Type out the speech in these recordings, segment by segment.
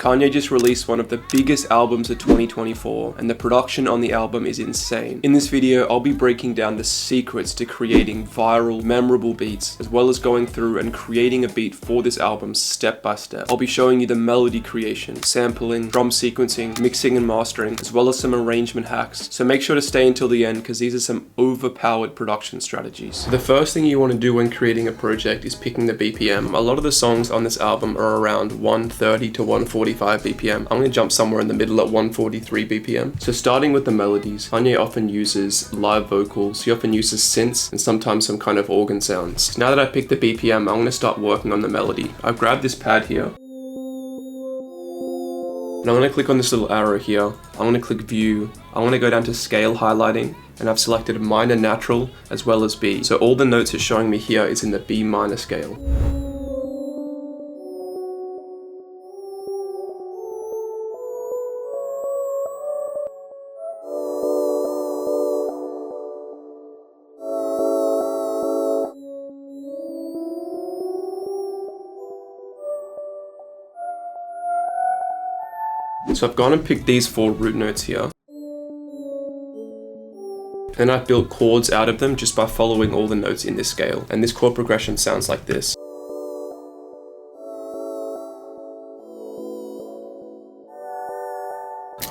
Kanye just released one of the biggest albums of 2024, and the production on the album is insane. In this video, I'll be breaking down the secrets to creating viral, memorable beats, as well as going through and creating a beat for this album step by step. I'll be showing you the melody creation, sampling, drum sequencing, mixing and mastering, as well as some arrangement hacks. So make sure to stay until the end because these are some overpowered production strategies. So the first thing you want to do when creating a project is picking the BPM. A lot of the songs on this album are around 130 to 145 BPM. I'm going to jump somewhere in the middle at 143 BPM. So starting with the melodies, Kanye often uses live vocals, he often uses synths, and sometimes some kind of organ sounds. So now that I picked the BPM, I'm going to start working on the melody. I've grabbed this pad here, and I'm going to click on this little arrow here. I'm going to click view. I'm going to go down to scale highlighting, and I've selected minor natural as well as B. So all the notes it's showing me here is in the B minor scale. So I've gone and picked these 4 root notes here. Then I've built chords out of them just by following all the notes in this scale. And this chord progression sounds like this.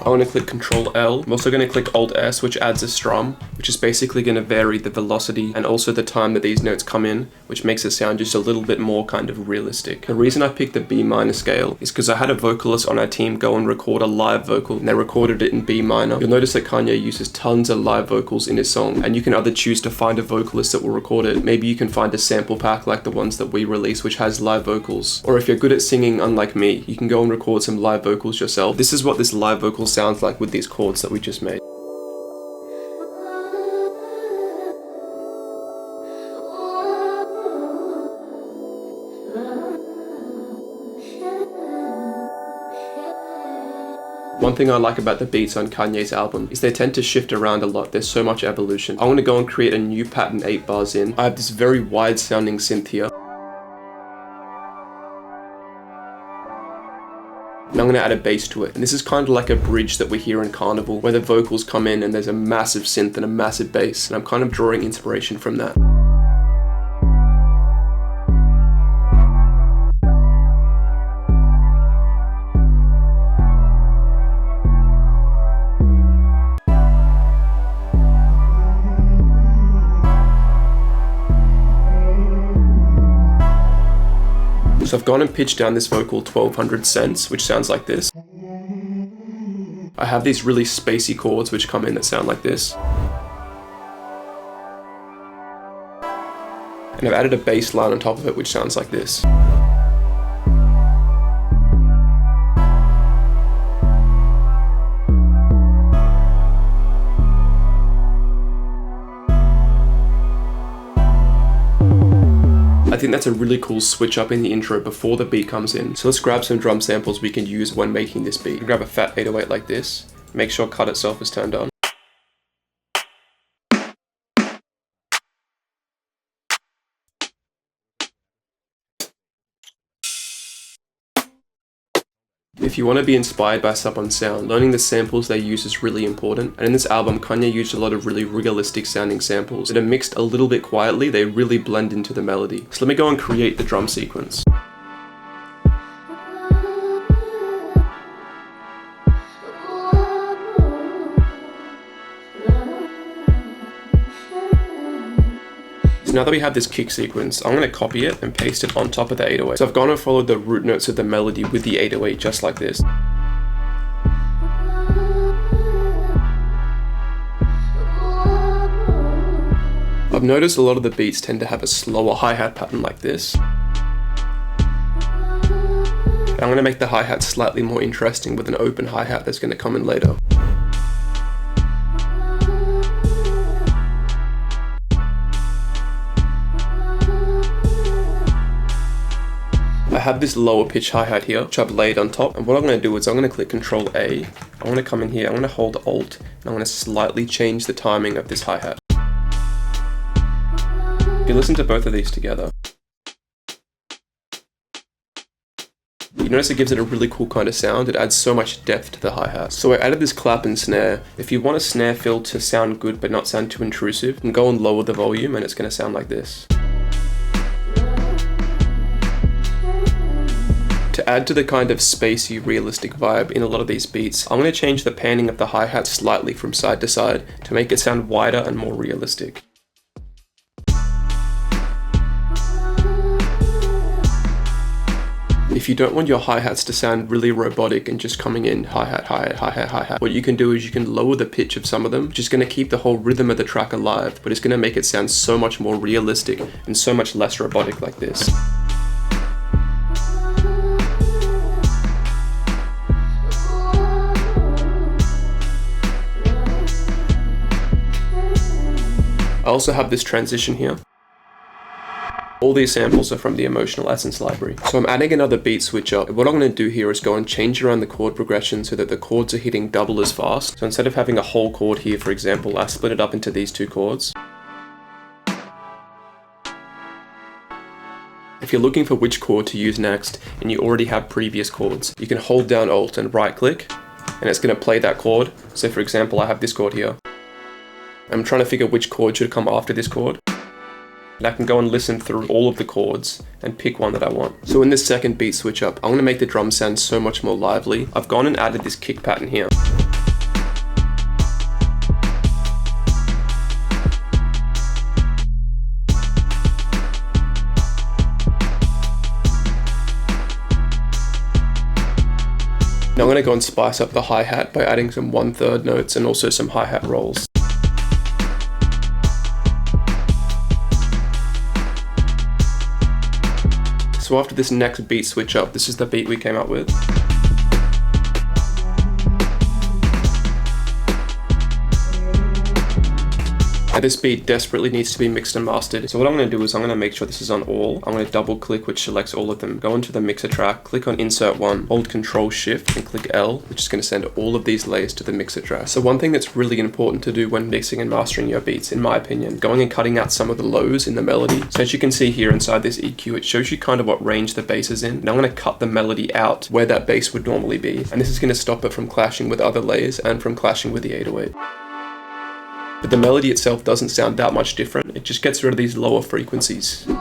I want to click Ctrl L. I'm also going to click Alt S, which adds a strum, which is basically going to vary the velocity and also the time that these notes come in, which makes it sound just a little bit more kind of realistic. The reason I picked the B minor scale is because I had a vocalist on our team go and record a live vocal, and they recorded it in B minor. You'll notice that Kanye uses tons of live vocals in his song, and you can either choose to find a vocalist that will record it. Maybe you can find a sample pack like the ones that we release, which has live vocals. Or if you're good at singing, unlike me, you can go and record some live vocals yourself. This is what this live vocal sounds like with these chords that we just made. One thing I like about the beats on Kanye's album is they tend to shift around a lot. There's so much evolution. I want to go and create a new pattern 8 bars in. I have this very wide sounding synth here. And I'm going to add a bass to it. And this is kind of like a bridge that we hear in Carnival, where the vocals come in and there's a massive synth and a massive bass. And I'm kind of drawing inspiration from that. So I've gone and pitched down this vocal 1200 cents, which sounds like this. I have these really spacey chords which come in that sound like this. And I've added a bass line on top of it which sounds like this. I think that's a really cool switch up in the intro before the beat comes in. So let's grab some drum samples we can use when making this beat. Grab a fat 808 like this. Make sure cut itself is turned on. If you want to be inspired by someone's sound, learning the samples they use is really important. And in this album, Kanye used a lot of really realistic sounding samples that are mixed a little bit quietly. They really blend into the melody. So let me go and create the drum sequence. So now that we have this kick sequence, I'm going to copy it and paste it on top of the 808. So I've gone and followed the root notes of the melody with the 808 just like this. I've noticed a lot of the beats tend to have a slower hi-hat pattern like this. And I'm going to make the hi-hat slightly more interesting with an open hi-hat that's going to come in later. I have this lower pitch hi-hat here, which I've laid on top, and what I'm going to do is I'm going to click Ctrl A, I want to come in here, I'm going to hold Alt, and I'm going to slightly change the timing of this hi-hat. If you listen to both of these together, You notice it gives it a really cool kind of sound. It adds so much depth to the hi-hat. So I added this clap and snare. If you want a snare fill to sound good but not sound too intrusive, you can go and lower the volume and it's going to sound like this. To add to the kind of spacey, realistic vibe in a lot of these beats, I'm going to change the panning of the hi-hat slightly from side to side to make it sound wider and more realistic. If you don't want your hi-hats to sound really robotic and just coming in hi-hat, hi-hat, hi-hat, hi-hat, what you can do is you can lower the pitch of some of them, which is going to keep the whole rhythm of the track alive, but it's going to make it sound so much more realistic and so much less robotic like this. I also have this transition here. All these samples are from the Emotional Essence library. So I'm adding another beat switcher. What I'm going to do here is go and change around the chord progression so that the chords are hitting double as fast. So instead of having a whole chord here, for example, I split it up into these two chords. If you're looking for which chord to use next and you already have previous chords, you can hold down Alt and right click and it's going to play that chord. So for example, I have this chord here. I'm trying to figure which chord should come after this chord. And I can go and listen through all of the chords and pick one that I want. So in this second beat switch up, I'm going to make the drum sound so much more lively. I've gone and added this kick pattern here. Now I'm going to go and spice up the hi-hat by adding some 1/3 notes and also some hi-hat rolls. So after this next beat switch up, this is the beat we came up with. Now this beat desperately needs to be mixed and mastered. So what I'm going to do is I'm going to make sure this is on all. I'm going to double click, which selects all of them. Go into the mixer track, click on insert one, hold Control Shift and click L, which is going to send all of these layers to the mixer track. So one thing that's really important to do when mixing and mastering your beats, in my opinion, going and cutting out some of the lows in the melody. So as you can see here inside this EQ, it shows you kind of what range the bass is in. And I'm going to cut the melody out where that bass would normally be. And this is going to stop it from clashing with other layers and from clashing with the 808. But the melody itself doesn't sound that much different. It just gets rid of these lower frequencies. I'm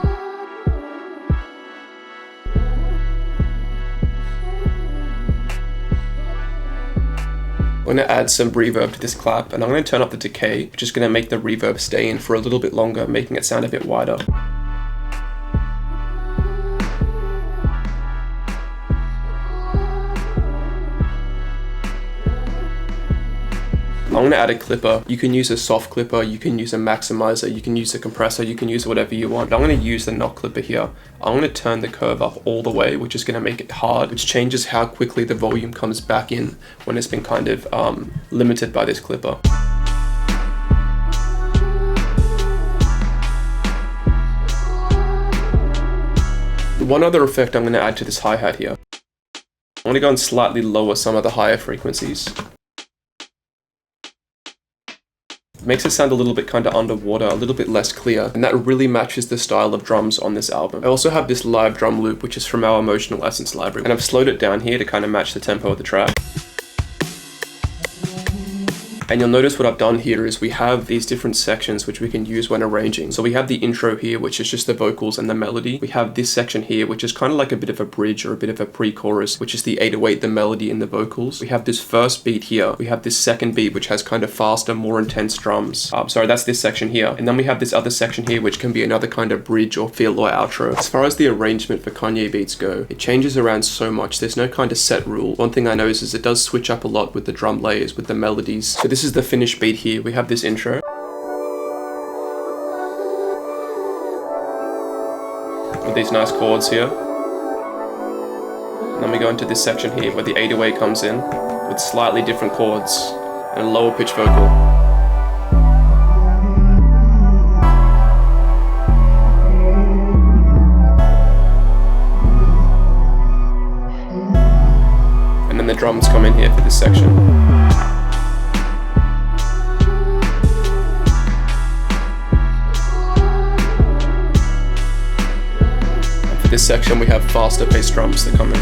going to add some reverb to this clap and I'm going to turn up the decay, which is going to make the reverb stay in for a little bit longer, making it sound a bit wider. I'm going to add a clipper. You can use a soft clipper, you can use a maximizer, you can use a compressor, you can use whatever you want. I'm going to use the knock clipper here. I'm going to turn the curve up all the way, which is going to make it hard, which changes how quickly the volume comes back in when it's been kind of limited by this clipper. One other effect I'm going to add to this hi-hat here. I'm going to go and slightly lower some of the higher frequencies. It makes it sound a little bit kind of underwater, a little bit less clear, and that really matches the style of drums on this album. I also have this live drum loop, which is from our Emotional Essence library, and I've slowed it down here to kind of match the tempo of the track. And you'll notice what I've done here is we have these different sections which we can use when arranging. So we have the intro here, which is just the vocals and the melody. We have this section here, which is kind of like a bit of a bridge or a bit of a pre-chorus, which is the 808, the melody and the vocals. We have this first beat here. We have this second beat, which has kind of faster, more intense drums. Sorry, that's this section here. And then we have this other section here, which can be another kind of bridge or fill or outro. As far as the arrangement for Kanye beats go, it changes around so much. There's no kind of set rule. One thing I notice is it does switch up a lot with the drum layers, with the melodies. So this is the finished beat here. We have this intro. With these nice chords here. And then we go into this section here where the 808 comes in with slightly different chords and a lower pitch vocal. And then the drums come in here for this section. This section we have faster paced drums that come in.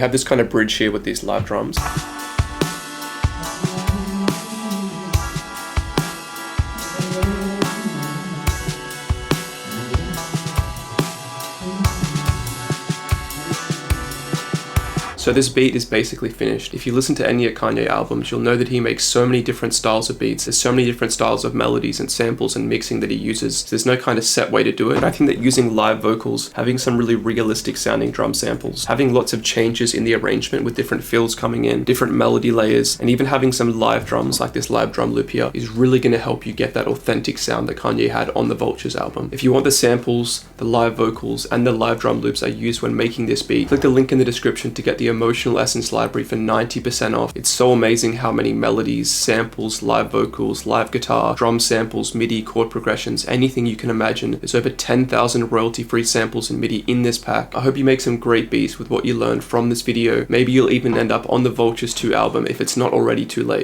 have this kind of bridge here with these live drums. So this beat is basically finished. If you listen to any of Kanye albums, you'll know that he makes so many different styles of beats. There's so many different styles of melodies and samples and mixing that he uses. So there's no kind of set way to do it. But I think that using live vocals, having some really realistic sounding drum samples, having lots of changes in the arrangement with different fills coming in, different melody layers, and even having some live drums like this live drum loop here is really going to help you get that authentic sound that Kanye had on the Vultures album. If you want the samples, the live vocals, and the live drum loops I used when making this beat, click the link in the description to get the Emotional Essence library for 90% off. It's so amazing how many melodies, samples, live vocals, live guitar, drum samples, MIDI, chord progressions, anything you can imagine. There's over 10,000 royalty-free samples in MIDI in this pack. I hope you make some great beats with what you learned from this video. Maybe you'll even end up on the Vultures 2 album if it's not already too late.